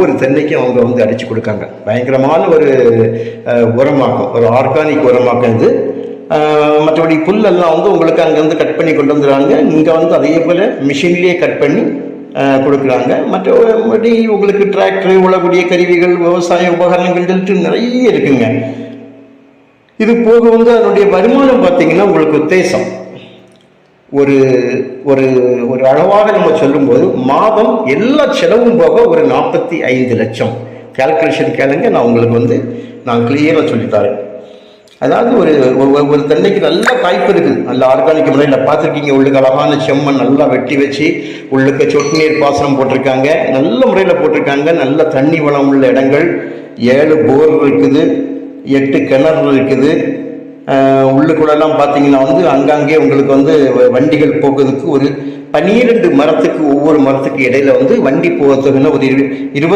ஒரு தென்னைக்கும் அவங்க வந்து அடிச்சு கொடுக்காங்க. பயங்கரமான ஒரு உரமாக்கம், ஒரு ஆர்கானிக் உரமாக்கம் இது. மற்றபடி புல்லெல்லாம் வந்து உங்களுக்கு அங்கேருந்து கட் பண்ணி கொண்டு வந்துடுறாங்க. இங்கே வந்து அதே போல் மிஷின்லேயே கட் பண்ணி கொடுக்குறாங்க. மற்றபடி உங்களுக்கு டிராக்டரு, உழக்கூடிய கருவிகள், விவசாய உபகரணங்கள் சொல்லிட்டு நிறைய இருக்குங்க. இது போக வந்து அதனுடைய வருமானம் பார்த்தீங்கன்னா உங்களுக்கு உத்தேசம் ஒரு ஒரு ஒரு அளவாக நம்ம சொல்லும்போது மாதம் எல்லா செலவும் போக ஒரு 45 லட்சம். கால்குலேஷன் கேளுங்க, நான் உங்களுக்கு வந்து நான் கிளியராக சொல்லித்தரேன். அதாவது ஒரு ஒரு தென்னைக்கு நல்ல காய்ப்பு இருக்குது. நல்ல ஆர்கானிக் முறையில் பார்த்துருக்கீங்க. உள்ளுக்கு அழகான செம்மண் நல்லா வெட்டி வச்சு உள்ளுக்கு சொட்டு நீர் பாசனம் போட்டிருக்காங்க. நல்ல முறையில் போட்டிருக்காங்க. நல்ல தண்ணி வளம் உள்ள இடங்கள். 7 போர் இருக்குது, 8 கிணறு இருக்குது. உள்ளுக்குள்ளெல்லாம் பார்த்தீங்கன்னா வந்து அங்கங்கே உங்களுக்கு வந்து வண்டிகள் போக்குறதுக்கு ஒரு 12 மரத்துக்கு, ஒவ்வொரு மரத்துக்கு இடையில வந்து வண்டி போகிறதுக்குன்னு ஒரு 20